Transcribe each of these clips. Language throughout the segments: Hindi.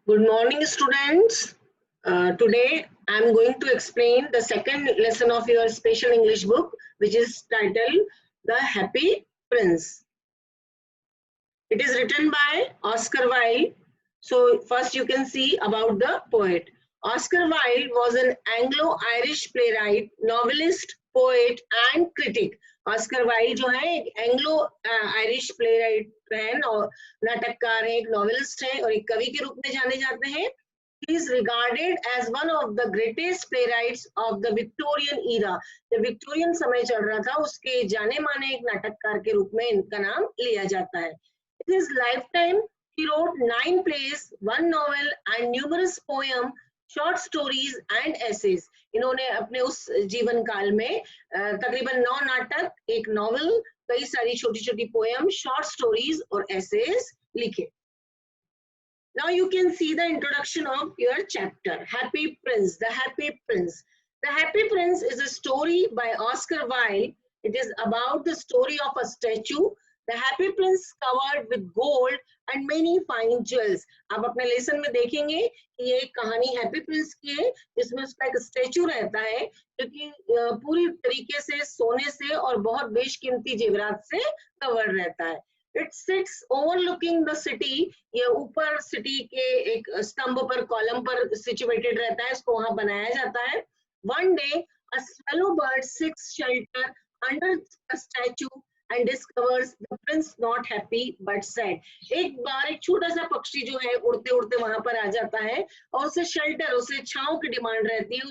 Good morning, students. Today I am going to explain the second lesson of your special English book, which is titled The Happy Prince. It is written by Oscar Wilde. So first you can see about the poet. Oscar Wilde was an Anglo-Irish playwright, novelist, poet and critic. Oscar Wilde जो है एक एंग्लो आयरिश प्ले राइट है और नाटककार है, एक नॉवेलिस्ट है और एक कवि के रूप में जाने जाते हैं. He is regarded as one of the greatest playwrights of the Victorian era. जब विक्टोरियन समय चल रहा था उसके जाने माने एक नाटककार के रूप में इनका नाम लिया जाता है. In his lifetime, he wrote 9 plays, 1 novel and numerous poems, short stories and essays. इन्होंने अपने उस जीवन काल में तकरीबन 9 नाटक, एक नॉवल, कई सारी छोटी छोटी पोएम, शॉर्ट स्टोरीज और एसेज लिखे. Now you can see the introduction of your chapter, Happy Prince, The Happy Prince. The Happy Prince is a story by Oscar Wilde. It is about the story of a statue, The Happy Prince covered with gold and many fine jewels. आप अपने लेसन में देखेंगे कि ये कहानी हैप्पी प्रिंस की है जिसमें उसका एक स्टेचू रहता है जो कि पूरी तरीके से सोने से और बहुत बेशकीमती जेवरात से कवर रहता है. It sits overlooking the city. ये ऊपर सिटी के एक स्तंभ पर, कॉलम पर सिचुएटेड रहता है, इसको वहां बनाया जाता है. One day, a swallow bird seeks shelter under a statue and discovers the prince not happy but sad. एक बार एक छोटा सा पक्षी जो है उड़ते उड़ते वहां पर आ जाता है और उसे शेल्टर, उसे छांव की डिमांड रहती है.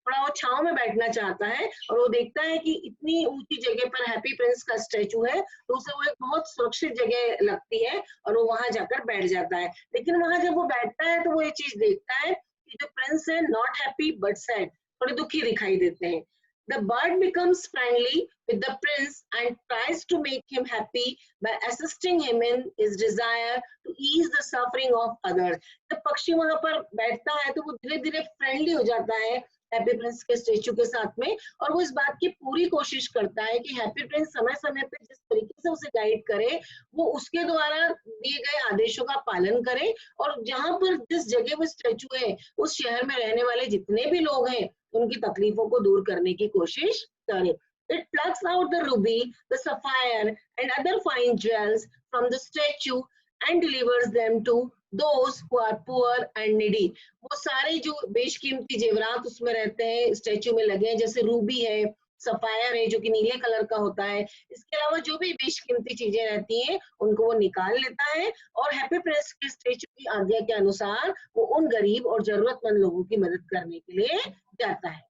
थोड़ा वो छांव में बैठना चाहता है और वो देखता है कि इतनी ऊंची जगह पर हैप्पी प्रिंस का स्टैचू है तो उसे वो एक बहुत सुरक्षित जगह लगती है और वो वहां जाकर बैठ जाता है. लेकिन वहां जब वो बैठता है तो वो ये चीज देखता है कि जो प्रिंस है नॉट हैप्पी बट सैड, थोड़े दुखी दिखाई देते हैं. The bird becomes friendly with the prince and tries to make him happy by assisting him in his desire to ease the suffering of others. जब पक्षी वहां पर बैठता है तो वो धीरे धीरे फ्रेंडली हो जाता है हैप्पी प्रिंस के स्टेचू के साथ में और वो इस बात की पूरी कोशिश करता है कि हैप्पी प्रिंस समय समय पे जिस तरीके से उसे गाइड करे वो उसके द्वारा दिए गए आदेशों का पालन करे और जहां पर जिस जगह वो स्टेचू है उस शहर में रहने वाले जितने भी लोग हैं उनकी तकलीफों को दूर करने की कोशिश करे. It plucks out the ruby, the sapphire and other fine jewels from the statue and delivers them to those who are poor and needy. वो सारे जो बेशकीमती जेवरात उसमें रहते हैं स्टेचू में लगे हैं, जैसे रूबी है, सफायर है जो कि नीले कलर का होता है, इसके अलावा जो भी बेशकीमती चीजें रहती हैं उनको वो निकाल लेता है और हैप्पी प्रिंस के स्टेचू की आज्ञा के अनुसार वो उन गरीब और जरूरतमंद लोगों की मदद करने के लिए जाता है.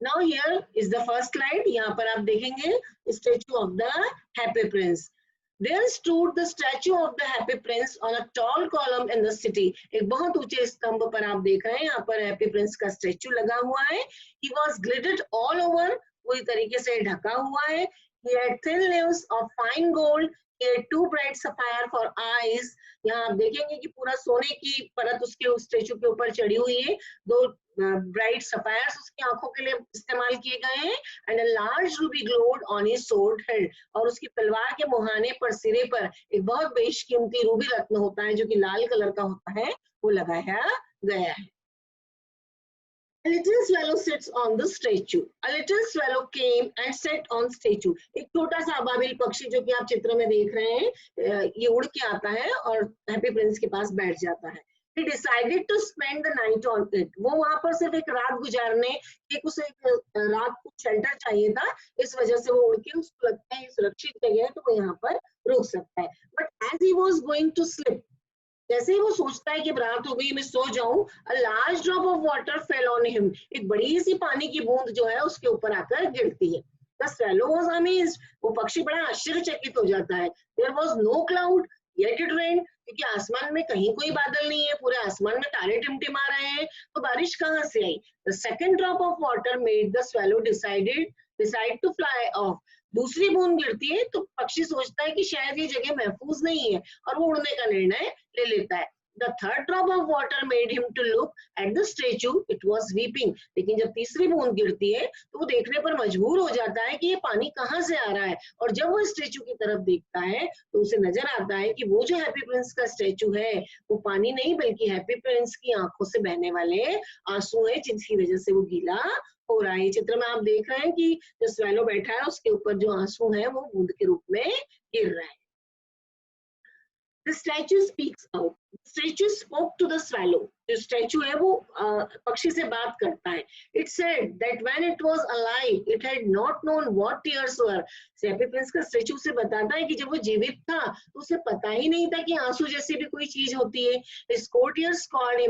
Now here is the first slide. यहाँ पर आप देखेंगे statue of the Happy Prince. There stood the statue of the Happy Prince on a tall column in the city. एक बहुत ऊंचे स्तंभ पर आप देख रहे हैं यहाँ पर हैप्पी प्रिंस का स्टेचू लगा हुआ है. He was glittered all over, पूरी तरीके से ढका हुआ है. He had thin leaves of fine gold. He had 2 bright sapphire for eyes. यहाँ आप देखेंगे कि पूरा सोने की परत उसके स्टेचू के ऊपर चढ़ी हुई है. 2 ब्राइट सफायर्स उसकी आंखों के लिए इस्तेमाल किए गए हैं and a large Ruby glowed on his sword head. और उसकी तलवार के मुहाने पर, सिरे पर एक बहुत बेशकीमती रूबी रत्न होता है जो कि लाल कलर का होता है, वो लगाया गया है. A little swallow sits on the statue. A little swallow came and sat on statue. एक छोटा सा अबाबिल पक्षी जो कि आप चित्र में देख रहे हैं ये उड़ के आता है और हैप्पी प्रिंस के पास बैठ जाता है. He decided to spend the night on it. वो वहां पर सिर्फ एक रात गुजारने, एक उसे एक रात को शेल्टर चाहिए था, इस वजह से वो उड़ के उसको लगता है सुरक्षित जगह है तो वो यहाँ पर रुक सकता है. But as he was going to sleep, जैसे ही वो सोचता है कि रात हो गई मैं सो जाऊं, a large drop of water fell on him. एक बड़ी सी पानी की बूंद जो है उसके ऊपर आकर गिरती है. The swallow was amazed. वो पक्षी बड़ा आश्चर्यचकित हो जाता है. There was no cloud, yet it rained. क्योंकि आसमान में कहीं कोई बादल नहीं है, पूरे आसमान में तारे टिमटिमा रहे हैं, तो बारिश कहाँ से आई? The second drop of water made the swallow decide to fly off. दूसरी बूंद गिरती है तो पक्षी सोचता है कि शायद ये जगह महफूज नहीं है और वो उड़ने का निर्णय ले लेता है. The third drop of water made him to look at the statue. It was weeping. लेकिन जब तीसरी बूंद गिरती है तो वो देखने पर मजबूर हो जाता है कि ये पानी कहाँ से आ रहा है, और जब वो स्टेचू की तरफ देखता है तो उसे नजर आता है कि वो जो हैप्पी प्रिंस का स्टेचू है वो पानी नहीं बल्कि हैप्पी प्रिंस की आंखों से बहने वाले आंसू है, जिसकी वजह से वो गीला हो रहा है। चित्र में आप देख रहे हैं कि जो स्वेलो बैठा है उसके ऊपर जो आंसू है वो बूंद के रूप में गिर रहा है। The statue speaks out. The statue spoke to the swallow. जो स्टैचू है वो पक्षी से बात करता है. It said that when it was alive, it had not known what tears were. Happy Prince का स्टैचू से बताता है कि जब वो जीवित था तो उसे पता ही नहीं था कि आंसू जैसी भी कोई चीज होती है. His courtiers called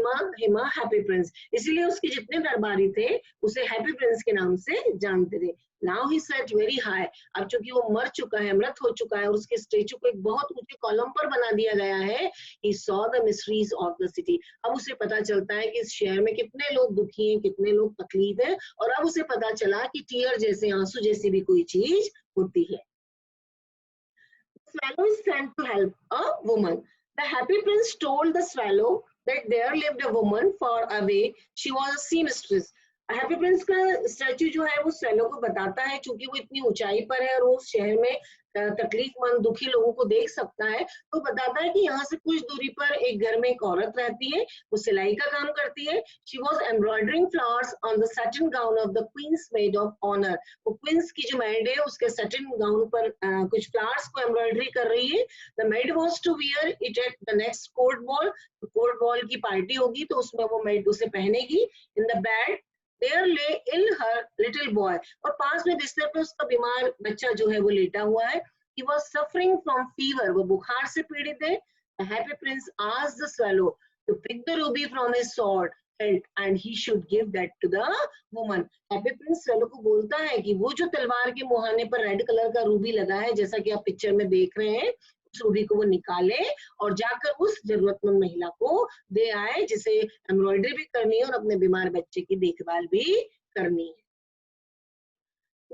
him a happy prince. इसीलिए उसके जितने दरबारी थे उसे हैप्पी प्रिंस के नाम से जानते थे. Now he sat very high. अब चूंकि वो मर चुका है, मृत हो चुका है और उसके स्टैचू को एक बहुत ऊंचे कॉलम पर बना दिया गया है. He saw the mysteries of the city. अब उसे पता चलता है कि इस शहर में कितने लोग दुखी हैं, कितने लोग तकलीफ है, और अब उसे पता चला कि टीयर जैसे आंसू जैसी भी कोई चीज होती है. Swallow is sent to help a woman. The happy prince told the swallow that there lived a woman far away. She was a seamstress. Happy Prince का स्टैचू जो है वो स्वेलो को बताता है, क्योंकि वो इतनी ऊंचाई पर है और वो शहर में तकलीफमंद दुखी लोगों को देख सकता है, तो बताता है कि यहाँ से कुछ दूरी पर एक घर में एक औरत रहती है, वो सिलाई का काम करती है. She was embroidering flowers on the satin gown of the queen's maid of honour. वो क्वींस की जो मेड है उसके सैटिन गाउन पर कुछ फ्लावर्स को एम्ब्रॉयडरी कर रही है. The maid was to wear it at the next court ball. Court ball की पार्टी होगी तो उसमें वो मेड उसे पहनेगी. In the bed There lay ill her little boy. और पास में बिस्तर पे उसका बीमार बच्चा जो है वो लेटा हुआ है. He was suffering from fever. वो बुखार से पीड़ित है. The happy prince asked the swallow to pick the ruby from his sword and he should give that to the woman. Happy prince swallow को बोलता है कि वो जो तलवार के मुहाने पर रेड कलर का रूबी लगा है, जैसा कि आप पिक्चर में देख रहे हैं, उस रूबी को वो निकाले और जाकर उस जरूरतमंद महिला को दे आए, जिसे एम्ब्रॉयडरी भी करनी है और अपने बीमार बच्चे की देखभाल भी करनी है.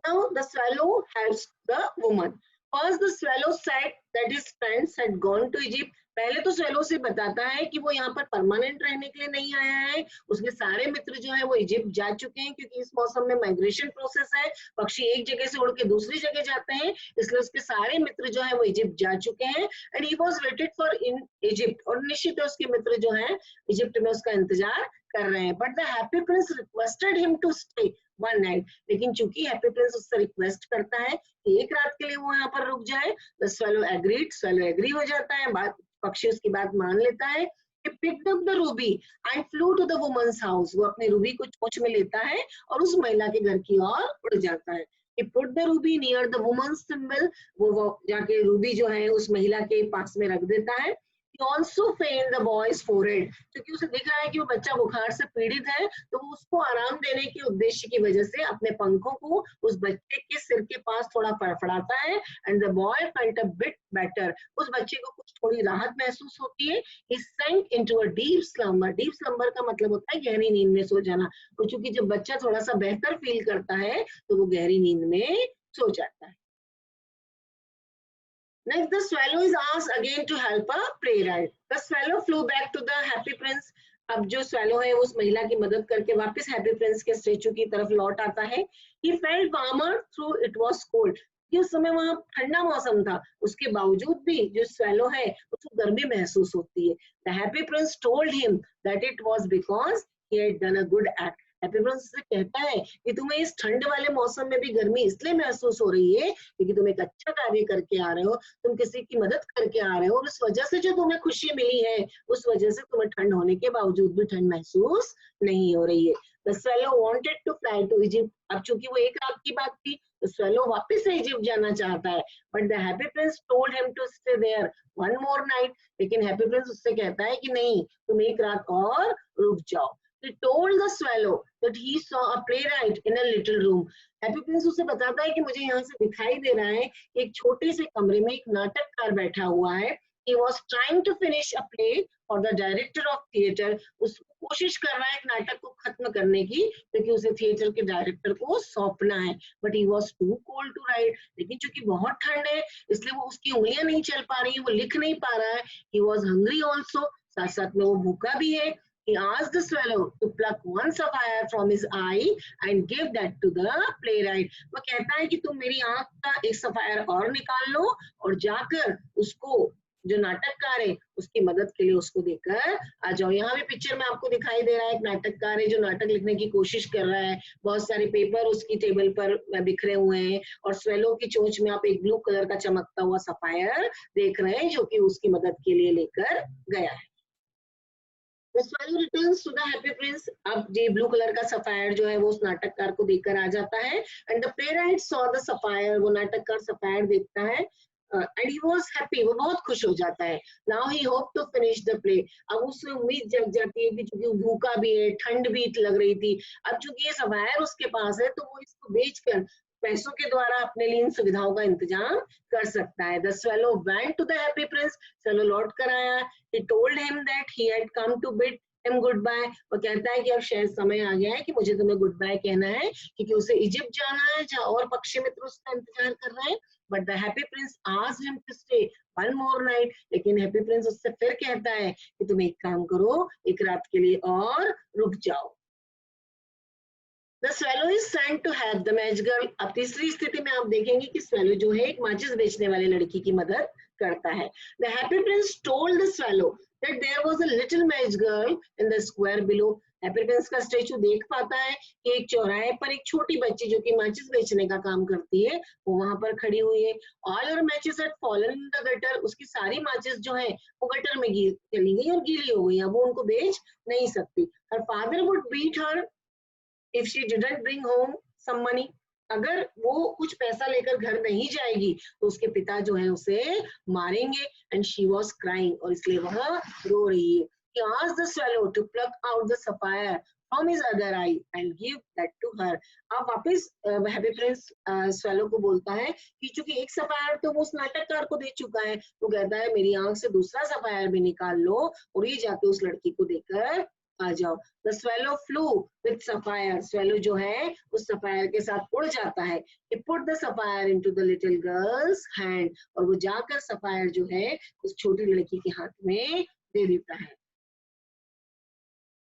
Now the swallow helps the woman. First the swallow said that his friends had gone to Egypt. पहले तो स्वेलो से बताता है कि वो यहाँ पर परमानेंट रहने के लिए नहीं आया है. उसके सारे मित्र जो है वो इजिप्ट जा चुके हैं, क्योंकि इस मौसम में माइग्रेशन प्रोसेस है, पक्षी एक जगह से उड़ के दूसरी जगह जाते हैं, इसलिए उसके सारे मित्र जो है वो इजिप्ट जा चुके हैं. And he was waited for in Egypt. और निश्चित है उसके मित्र जो है इजिप्ट में उसका इंतजार कर रहे हैं. But the happy prince requested him to stay one night. लेकिन चूंकि हैप्पी प्रिंस उससे रिक्वेस्ट करता है कि एक रात के लिए वो यहाँ पर रुक जाए, the swallow agreed. Swallow agree हो जाता है, बात पक्षी उसकी बात मान लेता है. He picked up the ruby and flew to the woman's house. वो अपने रूबी को चोंच में लेता है और उस महिला के घर की ओर उड़ जाता है. He put the ruby near the woman's thimble. वो जाके रूबी जो है उस महिला के पास में रख देता है. He also feigned the boy's forehead. क्योंकि उसे दिख रहा है कि वो बच्चा बुखार से पीड़ित है, तो वो उसको आराम देने के उद्देश्य की वजह से अपने पंखों को उस बच्चे के सिर के पास थोड़ा फड़फड़ाता है. And the boy felt a bit better. उस बच्चे को कुछ थोड़ी राहत महसूस होती है. He sank into a deep slumber. Deep slumber का मतलब होता है गहरी नींद में सो जाना. और चूंकि जब बच्चा थोड़ा सा बेहतर फील करता है तो वो गहरी नींद में सो जाता है. Next, the swallow is asked again to help a playwright. The swallow flew back to the happy prince. अब जो swallow है उस महिला की मदद करके वापस happy prince के स्टेचू की तरफ लौट आता है. He felt warmer through it was cold. कि उस समय वहाँ ठंडा मौसम था, उसके बावजूद भी जो swallow है उसको गर्मी महसूस होती है. The happy prince told him that it was because he had done a good act. Happy Prince से कहता है कि तुम्हें इस ठंड वाले मौसम में भी गर्मी इसलिए महसूस हो रही है क्योंकि तुम एक अच्छा कार्य करके आ रहे हो, तुम किसी की मदद करके आ रहे हो, और उस वजह से जो तुम्हें खुशी मिली है उस वजह से तुम्हें ठंड होने के बावजूद भी ठंड महसूस नहीं हो रही है. The swallow wanted to fly to Egypt. अब चूंकि वो एक रात की बात थी तो swallow वापस से इजिप्ट जाना चाहता है. But the happy prince told him to stay there one more night. लेकिन हैप्पी प्रिंस उससे कहता है कि नहीं, तुम एक रात और रुक जाओ. He told the swallow that he saw a playwright in a little room. Happy Prince उसे बताता है कि मुझे यहाँ से दिखाई दे रहा है कि एक छोटे से कमरे में एक नाटककार बैठा हुआ है. He was trying to finish a play for the director of theatre. उसको कोशिश कर रहा है एक नाटक को खत्म करने की, क्योंकि उसे थिएटर के डायरेक्टर को सौंपना है. But he was too cold to write. लेकिन चूंकि बहुत ठंड है इसलिए वो उसकी उंगलियां नहीं चल पा रही है, वो लिख नहीं पा रहा है. He was hungry also. साथ साथ में वो भूखा भी है। He asked the swallow to pluck one sapphire from his eye and give that to the playwright. वो कहता है कि तुम मेरी आंख का एक सफायर और निकाल लो और जाकर उसको जो नाटककार है उसकी मदद के लिए उसको देकर आ जाओ। यहाँ भी पिक्चर में आपको दिखाई दे रहा है एक नाटककार है जो नाटक लिखने की कोशिश कर रहा है। बहुत सारे पेपर उसकी टेबल पर बिखरे हुए हैं और स्वेलो की चोंच में आप एक ब्लू कलर का चमकता हुआ सफायर देख रहे हैं जो कि उसकी मदद के लिए लेकर गया है। The swallow returns to the happy prince. अब ये ब्लू कलर का सफायर जो है वो उस नाटककार को देकर आ जाता है। And the playwright saw the sapphire. वो नाटककार सफायर देखता है and he was happy. वो बहुत खुश हो जाता है। Now he hoped to finish the play. अब उससे उम्मीद जग जाती है कि चूंकि वो भूखा भी है, ठंड भी लग रही थी, अब चूंकि ये सफायर उसके पास है तो वो इसको बेचकर पैसों के द्वारा अपने लिए इन सुविधाओं का इंतजाम कर सकता है। The swallow went to the happy prince. swallow लौट कर आया। He told him that he had come to bid him goodbye. वो कहता है कि अब शायद समय आ गया है कि मुझे तुम्हें गुड बाय कहना है क्योंकि उसे इजिप्ट जाना है जहाँ और पक्षी मित्र उसका इंतजार कर रहे हैं। But the happy prince asked him to stay one more night. लेकिन हैप्पी प्रिंस उससे फिर कहता है कि तुम एक काम करो, एक रात के लिए और रुक जाओ। The swallow is sent to help the match girl. अब तीसरी स्थिति में आप देखेंगे कि swallow जो है एक माचिस बेचने वाले लड़की की मदद करता है। The happy prince told the swallow that there was a little match girl in the square below. Happy Prince का स्टेचू देख पाता है कि एक चौराहे पर एक छोटी बच्ची जो कि माचिस बेचने का काम करती है वो वहां पर खड़ी हुई है। All her matches had fallen in the gutter. उसकी सारी माचिस जो है वो गटर में चली गई और गीली हो गई। अब वो उनको बेच नहीं सकती। Her father would beat her if she didn't bring home some money. अगर वो कुछ पैसा लेकर घर नहीं जाएगी तो उसके पिता जो है उसे मारेंगे। And she was crying. और इसलिए वह रो रही है। He asked the swallow to pluck out the sapphire from his other eye and give that to her. अब वापस हैप्पी प्रिंस swallow को बोलता है कि चूंकि एक सफायर तो वो उस नाटककार को दे चुका है, वो कहता है मेरी आंख से दूसरा सफायर भी निकाल लो और ये जाके उस लड़की को देकर आ जाओ। The swallow flew with sapphire. swallow जो है उस सफायर के साथ उड़ जाता है। He put the sapphire into the little girl's hand. और वो जाकर सफायर जो है उस छोटी लड़की के हाथ में दे देता है।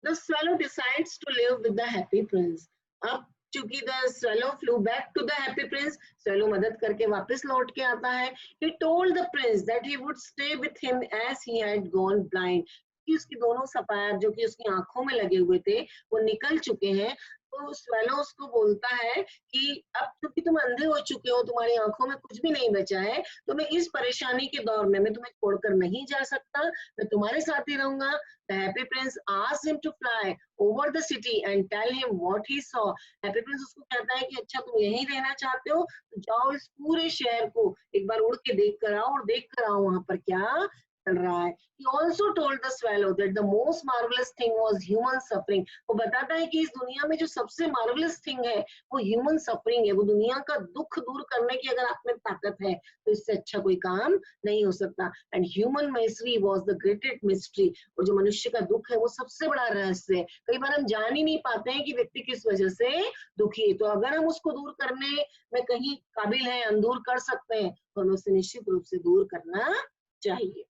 The swallow decides to live with the happy prince. अब चूंकि the swallow flew back to the happy prince, swallow मदद करके वापस लौट के आता है। He told the prince that he would stay with him as he had gone blind. कि उसकी दोनों सफायर जो कि उसकी आंखों में लगे हुए थे वो निकल चुके हैं। तो swallow उसको बोलता है कि अब क्योंकि तुम अंधे हो चुके हो, तुम्हारी आंखों में कुछ भी नहीं बचा है, तो मैं इस परेशानी के दौर में मैं तुम्हें छोड़कर नहीं जा सकता, मैं तुम्हारे साथ ही रहूंगा। The happy prince asked him to fly over the city and tell him what he saw. Happy prince उसको कहता है कि अच्छा तुम यहीं रहना चाहते हो तो जाओ इस पूरे शहर को एक बार उड़ के देख कर आओ और देख कर आओ वहां पर क्या चल रहा है। He also told the swallow that the most marvelous thing was human suffering. वो बताता है कि इस दुनिया में जो सबसे marvelous thing है वो human suffering है। वो दुनिया का दुख दूर करने की अगर आप में ताकत है तो इससे अच्छा कोई काम नहीं हो सकता। And human misery was the greatest mystery. और जो मनुष्य का दुख है वो सबसे बड़ा रहस्य है। कई बार हम जान ही नहीं पाते हैं कि व्यक्ति किस वजह से दुखी है, तो अगर हम उसको दूर करने में कहीं काबिल हैं, हम दूर कर सकते हैं तो हमें उसे निश्चित रूप से दूर करना चाहिए।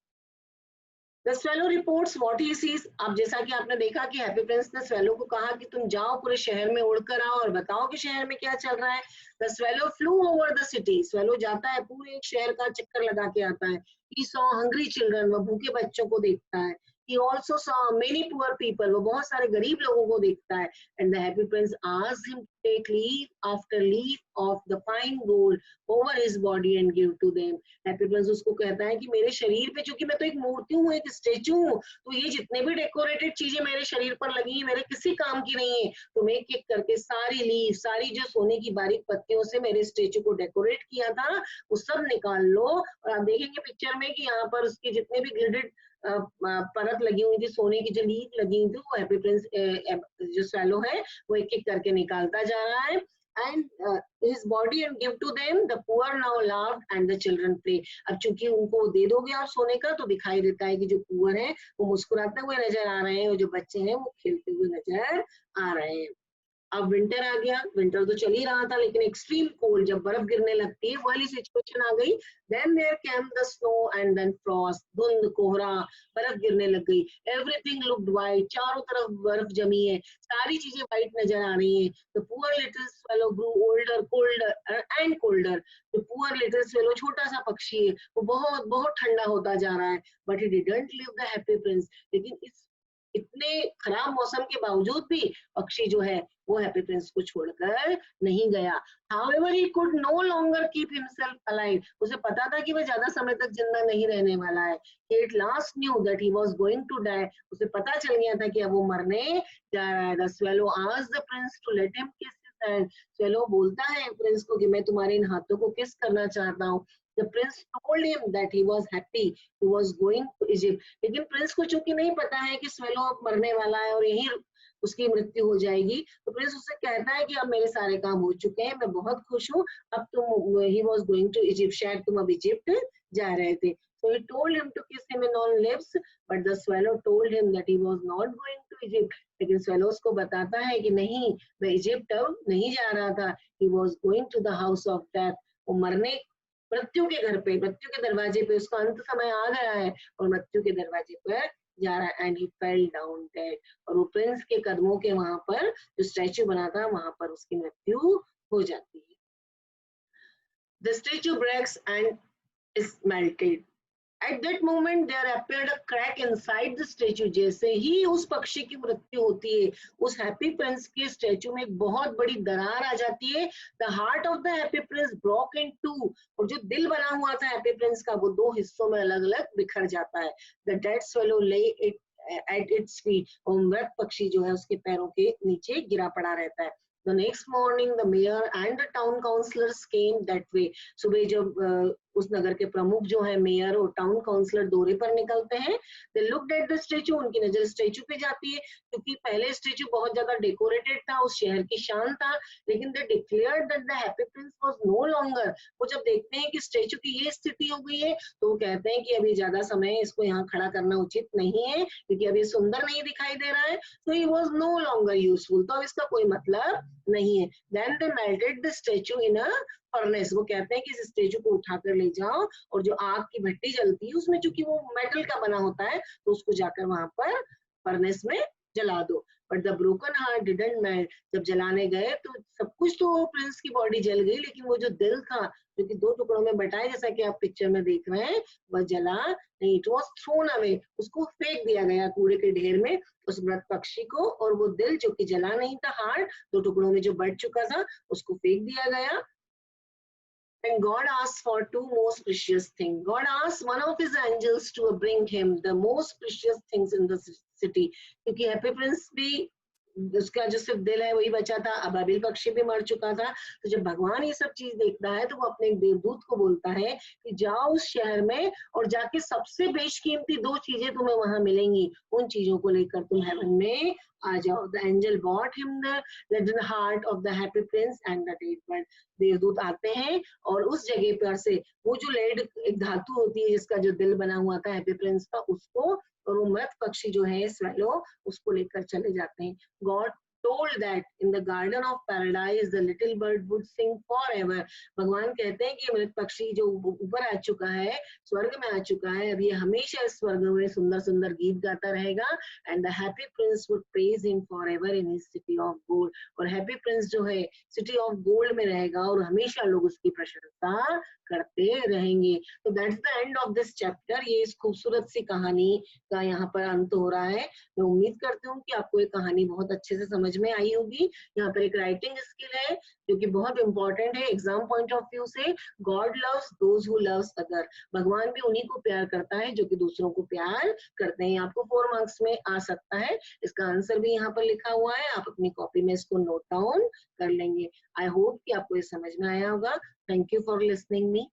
The swallow reports what he sees. अब जैसा कि आपने देखा कि हैप्पी प्रिंस ने swallow को कहा कि तुम जाओ पूरे शहर में उड़कर आओ और बताओ कि शहर में क्या चल रहा है। The swallow flew over the city. swallow जाता है पूरे एक शहर का चक्कर लगा के आता है। He saw hungry children. वह भूखे बच्चों को देखता है। He also saw many poor people. वो बहुत सारे गरीब लोगों को देखता है। And the happy prince asked him to take leaf after leaf of the fine gold over his body and give to them. Happy Prince उसको कहता है कि मेरे शरीर पे, चूंकि मैं तो एक मूर्ति हूँ, एक स्टेचू हूँ, तो ये जितने भी डेकोरेटेड चीजें मेरे शरीर पर लगी हैं मेरे किसी काम की नहीं है। तो मैं एक एक करके सारी लीफ, सारी जो सोने की बारीक पत्तियों से मेरे स्टेचू को डेकोरेट किया था वो सब निकाल लो। और आप देखेंगे पिक्चर में कि यहाँ पर उसकी जितने भी ग्लिडेड परत लगी हुई थी, सोने की जो लीफ लगी हुई थी, वो हैप्पी प्रिंस जो swallow है वो एक एक करके निकालता जा रहा है। And his body and give to them. The poor now laughed and the children play. अब चूंकि उनको दे दोगे आप सोने का तो दिखाई देता है कि जो पुअर है वो मुस्कुराते हुए नजर आ रहे हैं और जो बच्चे हैं वो खेलते हुए नजर आ रहे हैं। अब विंटर आ गया, विंटर तो चल ही रहा था, लेकिन एक्सट्रीम कोल्ड, जब बर्फ गिरने लगती है वाली सिचुएशन आ गई। Then there came the snow and then frost, धुंध, कोहरा, बर्फ गिरने लग गई। एवरीथिंग लुक्ड वाइट, चारों तरफ बर्फ जमी है, सारी चीजें वाइट नजर आ रही हैं। The poor little swallow grew older, colder and colder. जो पुअर लिटिल स्वेलो, छोटा सा पक्षी है, वो बहुत बहुत ठंडा होता जा रहा है। But he didn't live the happy Prince. लेकिन इस इतने खराब मौसम के बावजूद भी पक्षी जो है वो हैप्पी प्रिंस को छोड़कर नहीं गया। However, he could no longer keep himself alive. उसे पता था कि वह ज्यादा समय तक जिंदा नहीं रहने वाला है। He at last knew that he was going to die. उसे पता चल गया था कि अब वो मरने जा रहा है। The swallow asked the prince to let him kiss his hand. Swallow बोलता है प्रिंस को कि मैं तुम्हारे इन हाथों को किस करना चाहता हूँ। The prince told him that he was happy. He was going to Egypt. लेकिन प्रिंस को चूंकि नहीं पता है कि स्वेलो अब मरने वाला है और यही उसकी मृत्यु हो जाएगी, तो प्रिंस उससे कहता है कि अब मेरे सारे काम हो चुके हैं, मैं बहुत खुश हूँ, अब तुम, he was going to Egypt, शायद तुम अब इजिप्ट जा रहे थे। So he told him to kiss him in on lips, but the swallow told him that he was not going to Egypt. लेकिन swallow उसको बताता है कि नहीं, मैं इजिप्ट अब नहीं जा रहा था। He was going to the house of death. वो मरने, मृत्यु के घर पे, मृत्यु के दरवाजे पे, उसका अंत समय आ गया है और मृत्यु के दरवाजे पर जा रहा है। And he fell down dead. और वो प्रिंस के कदमों के वहां पर जो स्टैचू बना था वहां पर उसकी मृत्यु हो जाती है। The statue breaks and is melted. At that moment there appeared a crack inside the statue. जैसे ही उस पक्षी की मृत्यु होती है, उस हैप्पी प्रिंस के स्टैचू में एक बहुत बड़ी दरार आ जाती है। The heart of the happy prince broke in two. और जो दिल बना हुआ था हैप्पी प्रिंस का, वो दो हिस्सों में अलग अलग बिखर जाता है। The dead swallow lay at its feet. और मृत पक्षी जो है उसके पैरों के नीचे गिरा पड़ा रहता है। The next morning the mayor and the town councillors came that way. सुबह जब उस नगर के प्रमुख जो है, मेयर और टाउन काउंसलर दौरे पर निकलते हैं, they looked at the statue, उनकी नजर स्टैचू पे जाती है, क्योंकि पहले स्टैचू बहुत ज्यादा डेकोरेटेड था, उस शहर की शान था। लेकिन they declared that the happy prince was no longer. वो जब देखते हैं कि स्टैचू की ये स्थिति हो गई है, तो वो कहते हैं कि अभी ज्यादा समय इसको यहाँ खड़ा करना उचित नहीं है, क्योंकि अभी सुंदर नहीं दिखाई दे रहा है। तो he was no longer useful, तो अब इसका कोई मतलब नहीं है। Then they melted the statue in a furnace. वो कहते हैं कि इस स्टैचू को उठाकर ले जाओ और जो आग की भट्टी जलती है उसमें, चूंकि वो मेटल का बना होता है, तो उसको जाकर वहां पर फर्नेस में जला दो। But the broken heart didn't melt. जब जलाने गए तो सब कुछ तो प्रिंस की बॉडी जल गई, लेकिन वो जो दिल था, जो कि दो टुकड़ों में बटा है, जैसा कि आप पिक्चर में देख रहे हैं, वह जला नहीं। It was thrown away. उसको फेंक दिया गया कूड़े के ढेर में, उस मृत पक्षी को। और वो दिल जो कि जला नहीं था, हार्ट दो टुकड़ों में जो बट चुका था, उसको फेंक दिया गया। And God asked for two most precious things. God asked one of his angels to bring him the most precious things in the city. क्योंकि हैप्पी प्रिंस भी, उसका जो सिर्फ दिल है वही बचा था, अबाबिल पक्षी भी मर चुका था। तो जब भगवान ये सब चीज देखता है, तो वो अपने एक देवदूत को बोलता है कि जाओ उस शहर में और जाके सबसे बेशकीमती दो चीजें तुम्हें वहां मिलेंगी, उन चीजों को लेकर तुम हेवन में आ जाओ। The angel bought him the leaden heart of the happy prince and the dead bird. देवदूत आते हैं और उस जगह पर से वो जो लेड एक धातु होती है जिसका जो दिल बना हुआ था हैप्पी प्रिंस का, उसको और वो मृत पक्षी जो है स्वेलो, उसको लेकर चले जाते हैं। God told that in the garden of paradise the little bird would sing forever. भगवान कहते हैं कि मृत पक्षी जो ऊपर आ चुका है, स्वर्ग में आ चुका है, अब ये हमेशा इस स्वर्ग में सुंदर सुंदर गीत गाता रहेगा। and the happy prince would praise him forever in his city of gold. और हैप्पी प्रिंस जो है सिटी ऑफ गोल्ड में रहेगा और हमेशा लोग उसकी प्रशंसा करते रहेंगे। तो that's the end of this chapter. ये इस खूबसूरत सी कहानी का यहाँ पर अंत हो रहा है। मैं उम्मीद करती हूँ कि आपको ये कहानी बहुत अच्छे से समझ में आई होगी। यहाँ पर एक राइटिंग स्किल है जो कि बहुत इंपॉर्टेंट है एग्जाम पॉइंट ऑफ व्यू से। God loves those who loves other. भगवान भी उन्हीं को प्यार करता है जो कि दूसरों को प्यार करते हैं। आपको 4 मार्क्स में आ सकता है। इसका आंसर भी यहाँ पर लिखा हुआ है, आप अपनी कॉपी में इसको नोट डाउन कर लेंगे। आई होप कि आपको ये समझ में आया होगा। Thank you for listening me.